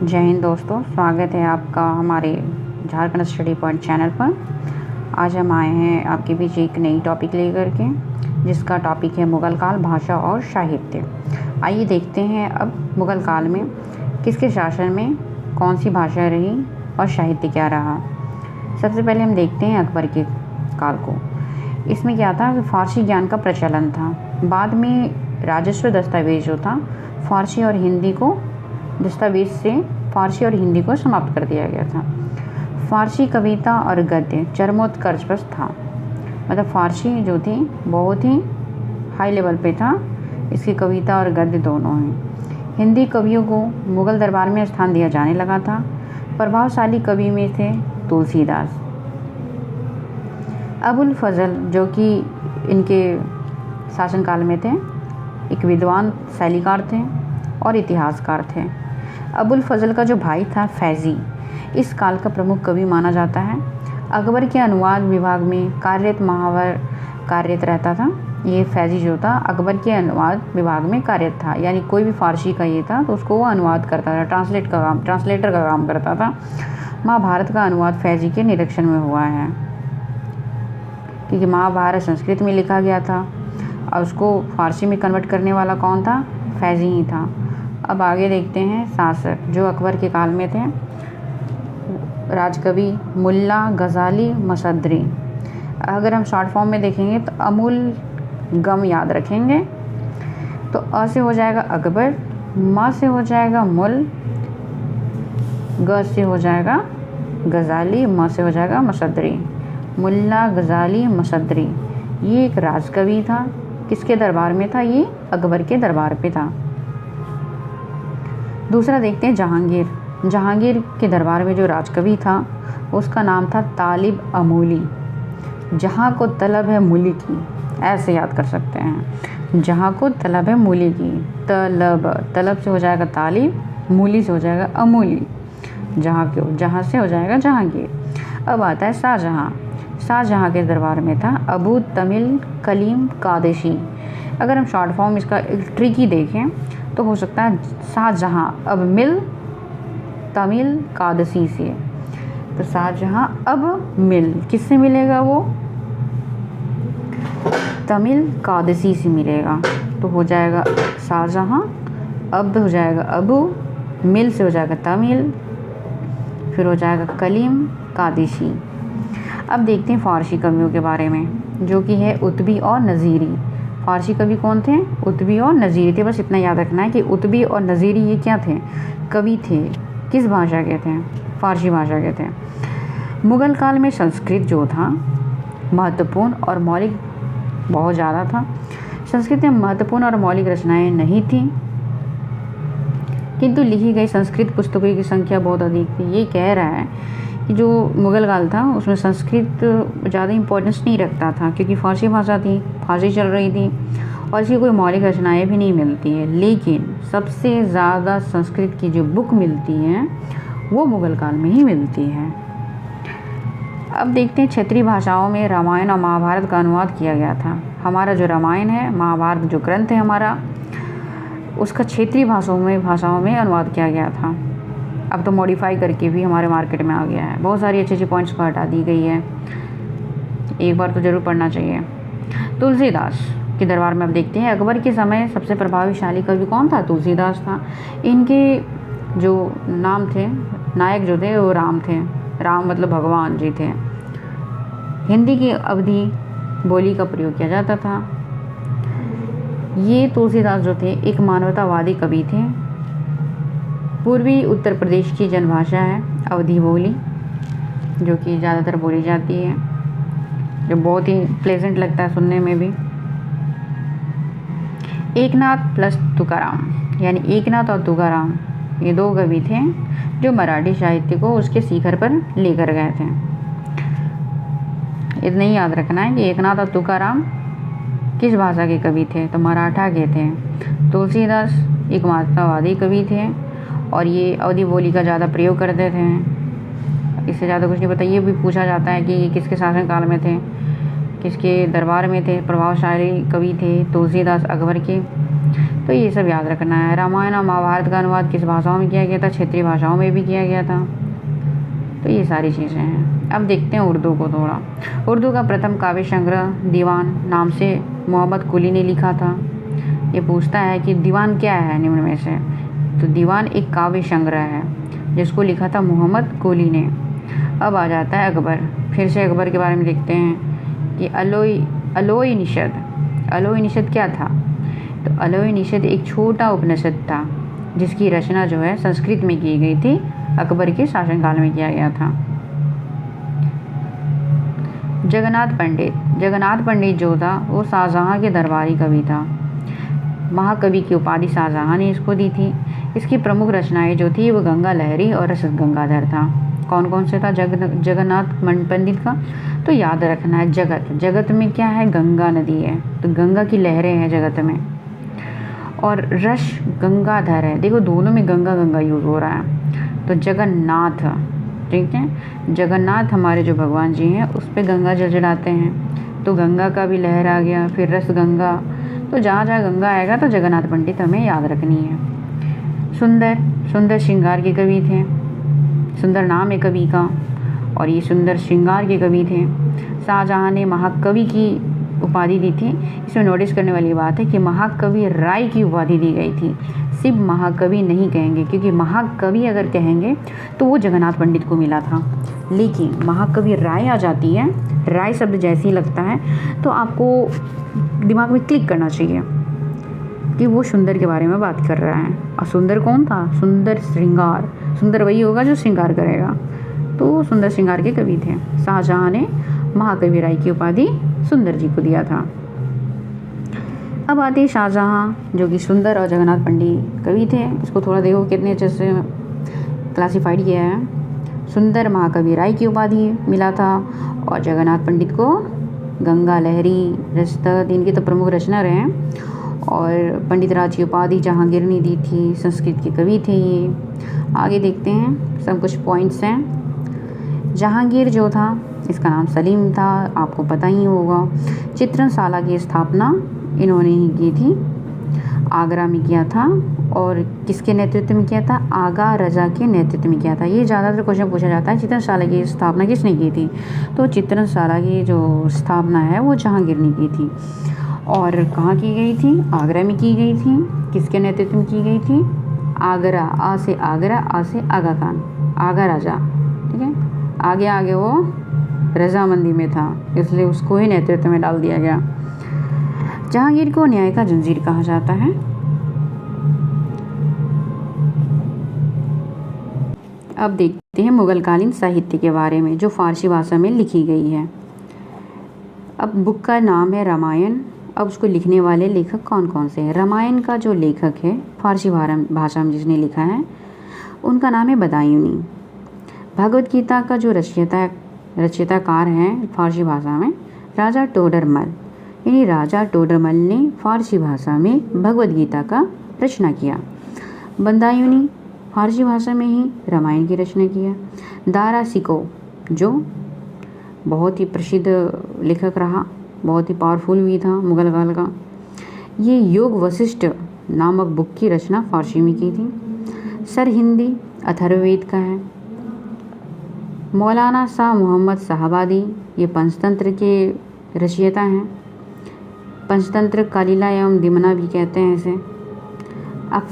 जय हिंद दोस्तों, स्वागत है आपका हमारे झारखंड स्टडी पॉइंट चैनल पर। आज हम आए हैं आपके बीच एक नई टॉपिक लेकर के, जिसका टॉपिक है मुग़ल काल, भाषा और साहित्य। आइए देखते हैं अब मुग़ल काल में किसके शासन में कौन सी भाषा रही और साहित्य क्या रहा। सबसे पहले हम देखते हैं अकबर के काल को। इसमें क्या था कि फ़ारसी ज्ञान का प्रचलन था। बाद में राजस्व दस्तावेज जो था फ़ारसी और हिंदी को दस्तावेज से फ़ारसी और हिंदी को समाप्त कर दिया गया था। फ़ारसी कविता और गद्य चरमोत्कर्ष पर था। मतलब फ़ारसी जो थी बहुत ही हाई लेवल पे था, इसकी कविता और गद्य दोनों हैं। हिंदी कवियों को मुग़ल दरबार में स्थान दिया जाने लगा था। प्रभावशाली कवि में थे तुलसीदास, अबुल फजल जो कि इनके शासनकाल में थे, एक विद्वान शैलीकार थे और इतिहासकार थे। अबुल फजल का जो भाई था फैज़ी, इस काल का प्रमुख कवि माना जाता है। अकबर के अनुवाद विभाग में कार्यरत रहता था। ये फैज़ी जो था अकबर के अनुवाद विभाग में कार्यरत था, यानी कोई भी फ़ारसी का ये था तो उसको वो अनुवाद करता था, ट्रांसलेटर का काम करता था। महाभारत का अनुवाद फैज़ी के निरीक्षण में हुआ है, क्योंकि महाभारत संस्कृत में लिखा गया था और उसको फ़ारसी में कन्वर्ट करने वाला कौन था? फैज़ी ही था। अब आगे देखते हैं शासक जो अकबर के काल में थे। राजकवि मुल्ला गज़ाली मसदरी। अगर हम शॉर्ट फॉर्म में देखेंगे तो अमूल गम याद रखेंगे तो अ से हो जाएगा अकबर, म से हो जाएगा मुल, ग से हो जाएगा गज़ाली, म से हो जाएगा मसदरी। मुल्ला गज़ाली मसदरी ये एक राजकवि था। किसके दरबार में था? ये अकबर के दरबार पे था। दूसरा देखते हैं जहांगीर। जहांगीर के दरबार में जो राजकवि था उसका नाम था तालिब अमूली। जहाँ को तलब है मूली की, ऐसे याद कर सकते हैं। जहाँ को तलब है मूली की, तलब से हो जाएगा तालिब, मूली से हो जाएगा अमूली, जहाँ से हो जाएगा जहांगीर। अब आता है शाहजहाँ। शाहजहाँ के दरबार में था अबू तमिल कलीम कादेशी। अगर हम शॉर्ट फॉर्म इसका एक ट्रिकी देखें तो हो सकता है शाहजहाँ अब मिल तमिल कादसी से। तो शाहजहाँ अब मिल किससे मिलेगा? वो तमिल कादसी से मिलेगा। तो हो जाएगा शाहजहाँ, अब हो जाएगा अबू, मिल से हो जाएगा तमिल, फिर हो जाएगा कलीम कादिशी। अब देखते हैं फ़ारसी कवियों के बारे में, जो कि है उतबी और नज़ीरी। फ़ारसी कवि कौन थे? उतबी और नज़ीरी थे। बस इतना याद रखना है कि उतबी और नज़ीरी ये क्या थे? कवि थे। किस भाषा के थे? फ़ारसी भाषा के थे। मुग़ल काल में संस्कृत जो था महत्वपूर्ण और मौलिक बहुत ज़्यादा था। संस्कृत में महत्वपूर्ण और मौलिक रचनाएं नहीं थीं, किंतु लिखी गई संस्कृत पुस्तकों की संख्या बहुत अधिक थी। ये कह रहा है कि जो मुग़ल काल था उसमें संस्कृत ज़्यादा इम्पोर्टेंस नहीं रखता था, क्योंकि फ़ारसी भाषा थी, फ़ारसी चल रही थी और इसकी कोई मौलिक रचनाएं भी नहीं मिलती है। लेकिन सबसे ज़्यादा संस्कृत की जो बुक मिलती हैं वो मुग़ल काल में ही मिलती है। अब देखते हैं क्षेत्रीय भाषाओं में रामायण और महाभारत का अनुवाद किया गया था। हमारा जो रामायण है, महाभारत जो ग्रंथ है हमारा, उसका क्षेत्रीय भाषाओं में अनुवाद किया गया था। अब तो मॉडिफाई करके भी हमारे मार्केट में आ गया है। बहुत सारी अच्छी अच्छी पॉइंट्स को हटा दी गई है, एक बार तो ज़रूर पढ़ना चाहिए। तुलसीदास के दरबार में अब देखते हैं अकबर के समय सबसे प्रभावशाली कवि कौन था? तुलसीदास था। इनके जो नाम थे, नायक जो थे वो राम थे। राम मतलब भगवान जी थे। हिंदी की अवधि बोली का प्रयोग किया जाता था। ये तुलसीदास जो थे एक मानवतावादी कवि थे। पूर्वी उत्तर प्रदेश की जनभाषा है अवधी बोली, जो कि ज़्यादातर बोली जाती है, जो बहुत ही प्लेजेंट लगता है सुनने में भी। एकनाथ प्लस तुकाराम, यानी एकनाथ और तुकाराम ये दो कवि थे जो मराठी साहित्य को उसके शिखर पर लेकर गए थे। इतना ही याद रखना है कि एकनाथ और तुकाराम किस भाषा के कवि थे? तो मराठा के थे। तुलसीदास एक मानवतावादी कवि थे और ये अवधी बोली का ज़्यादा प्रयोग करते थे। इससे ज़्यादा कुछ नहीं पता। ये भी पूछा जाता है कि ये किसके शासनकाल में थे, किसके दरबार में थे, प्रभावशाली कवि थे तुलसीदास अकबर के। तो ये सब याद रखना है। रामायण और महाभारत का अनुवाद किस भाषाओं में किया गया था? क्षेत्रीय भाषाओं में भी किया गया था। तो ये सारी चीज़ें हैं। अब देखते हैं उर्दू को थोड़ा। उर्दू का प्रथम काव्य संग्रह दीवान नाम से मोहम्मद कुली ने लिखा था। ये पूछता है कि दीवान क्या है निम्न में से? तो दीवान एक काव्य संग्रह है जिसको लिखा था मोहम्मद कुली ने। अब आ जाता है अकबर। फिर से अकबर के बारे में देखते हैं कि अलोई निषद। अलोई निषद क्या था? तो अलोई निषद एक छोटा उपनिषद था जिसकी रचना जो है संस्कृत में की गई थी। अकबर के शासनकाल में किया गया था। जगन्नाथ पंडित जो था वो शाहजहाँ के दरबारी कवि था। महाकवि की उपाधि शाहजहाँ ने इसको दी थी। इसकी प्रमुख रचनाएं जो थी वो गंगा लहरी और रस गंगाधर था। कौन कौन से था जगन्नाथ पंडित का? तो याद रखना है जगत में क्या है? गंगा नदी है, तो गंगा की लहरें हैं जगत में। और रस गंगाधर है, देखो दोनों में गंगा गंगा यूज़ हो रहा है। तो जगन्नाथ, ठीक है, जगन्नाथ हमारे जो भगवान जी हैं उस पर गंगा जल चढ़ाते हैं, तो गंगा का भी लहर आ गया। फिर रस गंगा, तो जहाँ जहाँ गंगा आएगा तो जगन्नाथ पंडित हमें याद रखनी है। सुंदर श्रृंगार के कवि थे। सुंदर नाम है कवि का और ये सुंदर श्रृंगार के कवि थे। शाहजहाँ ने महाकवि की उपाधि दी थी। इसमें नोटिस करने वाली बात है कि महाकवि राय की उपाधि दी गई थी। सिर्फ महाकवि नहीं कहेंगे, क्योंकि महाकवि अगर कहेंगे तो वो जगन्नाथ पंडित को मिला था। लेकिन महाकवि राय आ जाती है, राय शब्द जैसे ही लगता है तो आपको दिमाग में क्लिक करना चाहिए कि वो सुंदर के बारे में बात कर रहा है। और सुंदर कौन था? सुंदर श्रृंगार। सुंदर वही होगा जो श्रृंगार करेगा, तो सुंदर श्रृंगार के कवि थे। शाहजहाँ ने महाकवि राय की उपाधि सुंदर जी को दिया था। अब आते हैं शाहजहाँ, जो कि सुंदर और जगन्नाथ पंडित कवि थे। इसको थोड़ा देखो कितने अच्छे से क्लासिफाइड किया है। सुंदर महाकवि राय की उपाधि मिला था और जगन्नाथ पंडित को गंगा लहरी, रसद, इनकी तो प्रमुख रचना रहे हैं। और पंडित राज की उपाधि जहांगीर ने दी थी। संस्कृत के कवि थे ये। आगे देखते हैं, सब कुछ पॉइंट्स हैं। जहांगीर जो था इसका नाम सलीम था, आपको पता ही होगा। चित्रनशाला की स्थापना इन्होंने ही की थी, आगरा में किया था। और किसके नेतृत्व में किया था? आगा रजा के नेतृत्व में किया था। ये ज़्यादातर क्वेश्चन पूछा जाता है, चित्रनशाला की स्थापना किसने की थी? तो चित्रनशाला की जो स्थापना है वो जहांगीर ने की थी। और कहाँ की गई थी? आगरा में की गई थी। किसके नेतृत्व में की गई थी? आगरा, आ से आगरा, आ से आगा खान, आगा राजा, ठीक है। आगे वो रजामंदी में था, इसलिए उसको ही नेतृत्व में डाल दिया गया। जहांगीर को न्याय का जंजीर कहा जाता है। अब देखते हैं मुगलकालीन साहित्य के बारे में, जो फारसी भाषा में लिखी गई है। अब बुक का नाम है रामायण। अब उसको लिखने वाले लेखक कौन कौन से हैं? रामायण का जो लेखक है फारसी भाषा में जिसने लिखा है उनका नाम है बदायूनी। भगवत गीता का जो रचयिताकार हैं फारसी भाषा में राजा टोडरमल, यानी राजा टोडरमल ने फारसी भाषा में भगवत गीता का रचना किया। बदायूनी फारसी भाषा में ही रामायण की रचना किया। दारा शिकोह जो बहुत ही प्रसिद्ध लेखक रहा, बहुत ही पावरफुल भी था मुगल काल का, ये योग वशिष्ठ नामक बुक की रचना फारसी में की थी। सर हिंदी अथर्ववेद का है। मौलाना शाह मोहम्मद साहबादी ये पंचतंत्र के रचयिता हैं। पंचतंत्र कालीला एवं दिमना भी कहते हैं इसे। अब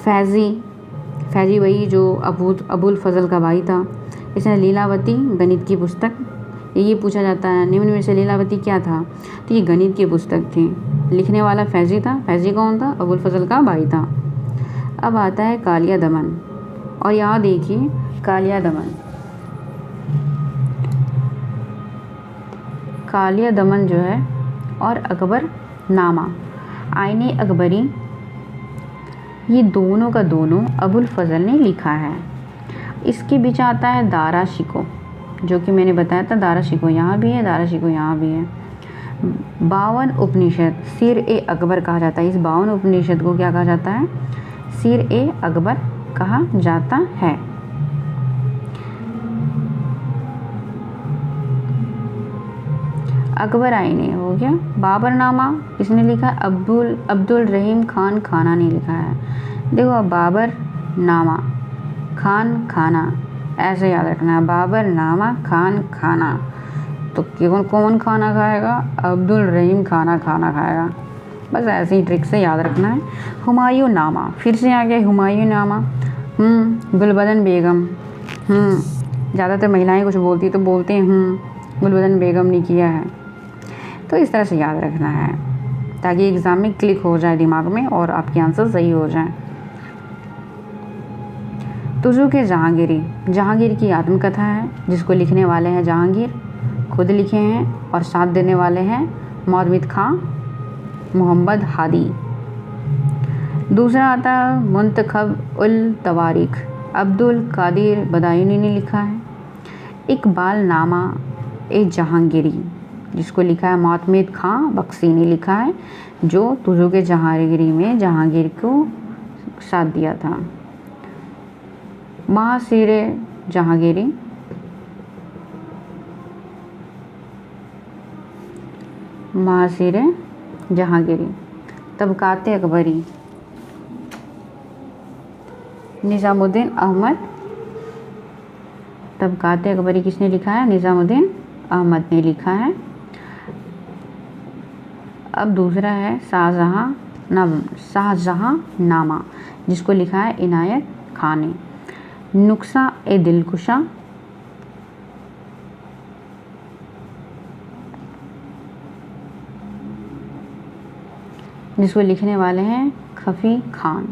फैजी वही जो अबुल फजल का भाई था, इसने लीलावती गणित की पुस्तक, ये पूछा जाता है निम्न में से लीलावती क्या था? तो ये गणित की पुस्तक थी। लिखने वाला फैजी था। फैजी कौन था? अबुल फजल का भाई था। अब आता है कालिया दमन, और यहाँ देखिए कालिया दमन जो है और अकबर नामा, आईने अकबरी, ये दोनों का दोनों अबुल फजल ने लिखा है। इसके बीच आता है दारा शिकोह, जो कि मैंने बताया था दारा शिकोह यहाँ भी है, दारा शिकोह यहाँ भी है। 52 उपनिषद सिर ए अकबर कहा जाता है। इस 52 उपनिषद को क्या कहा जाता है? सिर ए अकबर कहा जाता है। अकबर आईनी हो गया। बाबरनामा किसने लिखा है? अब्दुल रहीम खान खाना ने लिखा है। देखो अब बाबर नामा खान खाना ऐसे याद रखना है, बाबर नामा खान खाना। तो कौन खाना खाएगा? अब्दुल रहीम खाना खाएगा। बस ऐसे ही ट्रिक से याद रखना है। हुमायूं नामा फिर से आ गया, हुमायूं नामा। गुलबदन बेगम, ज़्यादातर महिलाएं कुछ बोलती तो बोलते हैं गुलबदन बेगम ने किया है। तो इस तरह से याद रखना है ताकि एग्ज़ाम में क्लिक हो जाए दिमाग में और आपके आंसर सही हो जाएं। तुजू के जहांगीरी, जहांगीर की आत्मकथा है जिसको लिखने वाले हैं जहांगीर, खुद लिखे हैं और साथ देने वाले हैं मौदमित खां मोहम्मद हादी। दूसरा आता है मुंतखब उल तवारीख, अब्दुल कादिर बदायूनी ने लिखा है। इकबाल नामा ए जहांगीरी जिसको लिखा है मौदमित खां बख्शी ने लिखा है, जो तुजू के जहांगीरी में जहांगीर को साथ दिया था। महासिरे जहांगीरी, महासिरे जहांगीरी। तबकाते अकबरी, निज़ामुद्दीन अहमद। तबकाते अकबरी किसने लिखा है? निज़ामुद्दीन अहमद ने लिखा है। अब दूसरा है शाहजहां नामा जिसको लिखा है इनायत खान ने। नुस्खा ए दिलकुशा, जिसको लिखने वाले हैं खफी खान।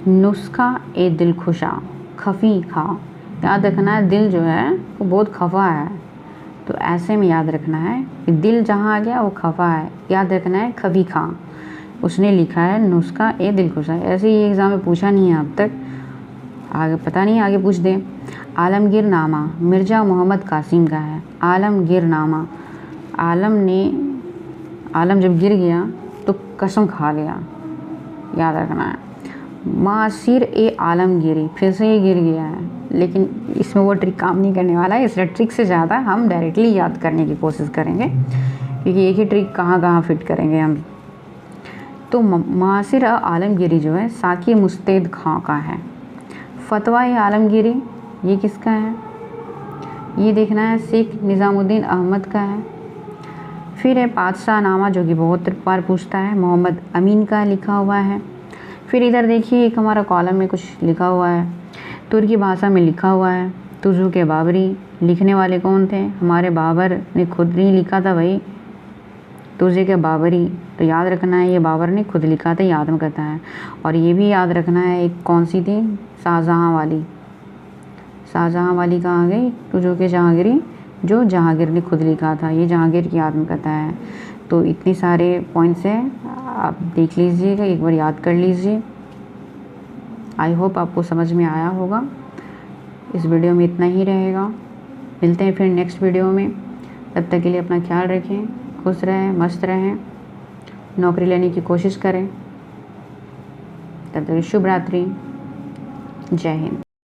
नुस्खा ए दिलकुशा, खफी खां। याद रखना है दिल जो है वो बहुत खफा है, तो ऐसे में याद रखना है कि दिल जहाँ आ गया वो खफा है। याद रखना है खफी खां, उसने लिखा है नुस्खा ए दिलकुशा। ऐसे ही एग्ज़ाम में पूछा नहीं है अब तक, आगे पता नहीं आगे पूछ दे। आलमगीर नामा मिर्ज़ा मोहम्मद कासिम का है। आलमगीर नामा, आलम जब गिर गया तो कसम खा लिया, याद रखना है। मासिर ए आलमगीरी, फिर से ये गिर गया है, लेकिन इसमें वो ट्रिक काम नहीं करने वाला है, इसलिए ट्रिक से ज़्यादा हम डायरेक्टली याद करने की कोशिश करेंगे, क्योंकि एक ही ट्रिक कहाँ फिट करेंगे हम। तो मासिर आलमगीरी जो है साकी मुस्तैद खां का है। फतवा ए आलमगीरी ये किसका है? ये देखना है शेख निज़ामुद्दीन अहमद का है। फिर है पातशाह नामा जो कि बहुत बार पूछता है, मोहम्मद अमीन का लिखा हुआ है। फिर इधर देखिए एक हमारा कॉलम में कुछ लिखा हुआ है, तुर्की भाषा में लिखा हुआ है तुजू के बाबरी। लिखने वाले कौन थे? हमारे बाबर ने खुद नहीं लिखा था भाई, तुझे के बाबरी। तो याद रखना है ये बाबर ने खुद लिखा था, ये आत्मकथा है। और ये भी याद रखना है एक कौन सी थी? शाहजहाँ वाली कहाँ गई? तुजू के जहांगीरी, जो जहांगीर ने खुद लिखा था, ये जहांगीर की आत्मकथा है। तो इतने सारे पॉइंट्स हैं, आप देख लीजिएगा, एक बार याद कर लीजिए। आई होप आपको समझ में आया होगा। इस वीडियो में इतना ही रहेगा, मिलते हैं फिर नेक्स्ट वीडियो में। तब तक के लिए अपना ख्याल रखें, खुश रहें, मस्त रहें, नौकरी लेने की कोशिश करें। तब तक शुभ रात्रि, जय हिंद।